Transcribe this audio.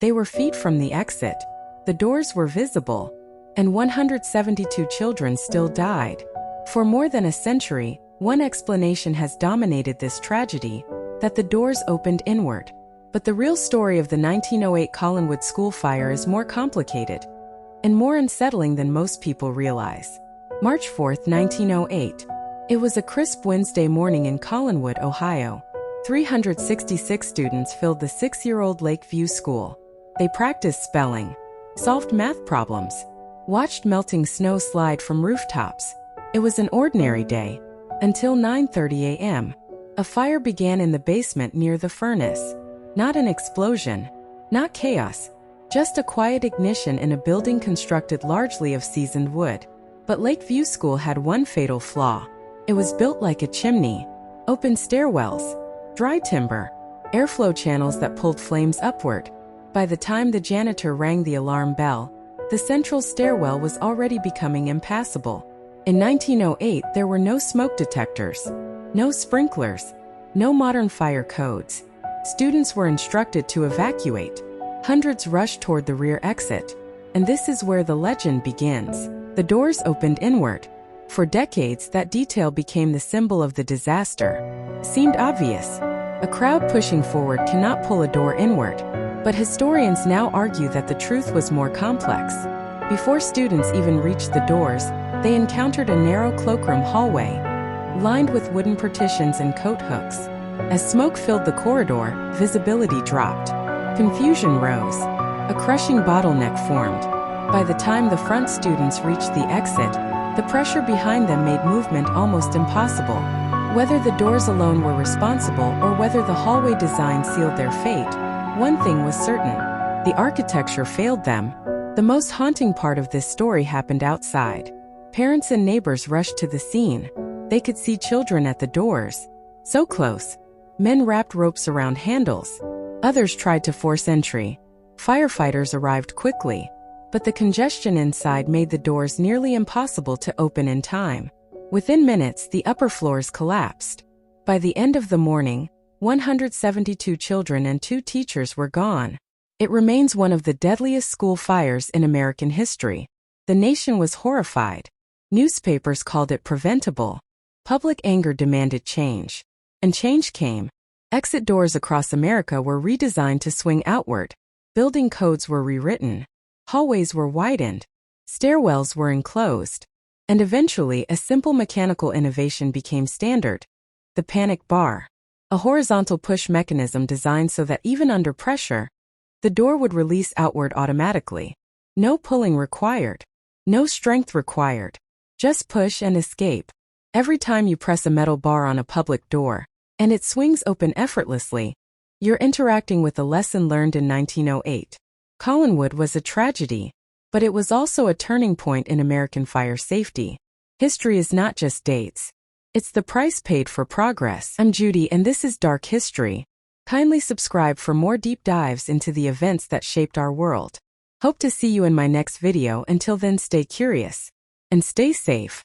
They were feet from the exit. The doors were visible, and 172 children still died. For more than a century, one explanation has dominated this tragedy, that the doors opened inward. But the real story of the 1908 Collinwood School Fire is more complicated and more unsettling than most people realize. March 4, 1908. It was a crisp Wednesday morning in Collinwood, Ohio. 366 students filled the 6-year-old Lakeview School. They practiced spelling, solved math problems, watched melting snow slide from rooftops. It was an ordinary day, until 9:30 a.m. A fire began in the basement near the furnace. Not an explosion, not chaos, just a quiet ignition in a building constructed largely of seasoned wood. But Lakeview School had one fatal flaw. It was built like a chimney. Open stairwells, dry timber, airflow channels that pulled flames upward. By the time the janitor rang the alarm bell, the central stairwell was already becoming impassable. In 1908, there were no smoke detectors, no sprinklers, no modern fire codes. Students were instructed to evacuate. Hundreds rushed toward the rear exit. And this is where the legend begins. The doors opened inward. For decades, that detail became the symbol of the disaster. Seemed obvious. A crowd pushing forward cannot pull a door inward. But historians now argue that the truth was more complex. Before students even reached the doors, they encountered a narrow cloakroom hallway, lined with wooden partitions and coat hooks. As smoke filled the corridor, visibility dropped. Confusion rose. A crushing bottleneck formed. By the time the front students reached the exit, the pressure behind them made movement almost impossible. Whether the doors alone were responsible or whether the hallway design sealed their fate, one thing was certain: the architecture failed them. The most haunting part of this story happened outside. Parents and neighbors rushed to the scene. They could see children at the doors. So close. Men wrapped ropes around handles. Others tried to force entry. Firefighters arrived quickly, but the congestion inside made the doors nearly impossible to open in time. Within minutes, the upper floors collapsed. By the end of the morning, 172 children and 2 teachers were gone. It remains one of the deadliest school fires in American history. The nation was horrified. Newspapers called it preventable. Public anger demanded change. And change came. Exit doors across America were redesigned to swing outward. Building codes were rewritten. Hallways were widened. Stairwells were enclosed. And eventually, a simple mechanical innovation became standard: the panic bar. A horizontal push mechanism designed so that even under pressure, the door would release outward automatically. No pulling required. No strength required. Just push and escape. Every time you press a metal bar on a public door, and it swings open effortlessly, you're interacting with a lesson learned in 1908. Collinwood was a tragedy, but it was also a turning point in American fire safety. History is not just dates. It's the price paid for progress. I'm Judy, and this is Dark History. Kindly subscribe for more deep dives into the events that shaped our world. Hope to see you in my next video. Until then, stay curious and stay safe.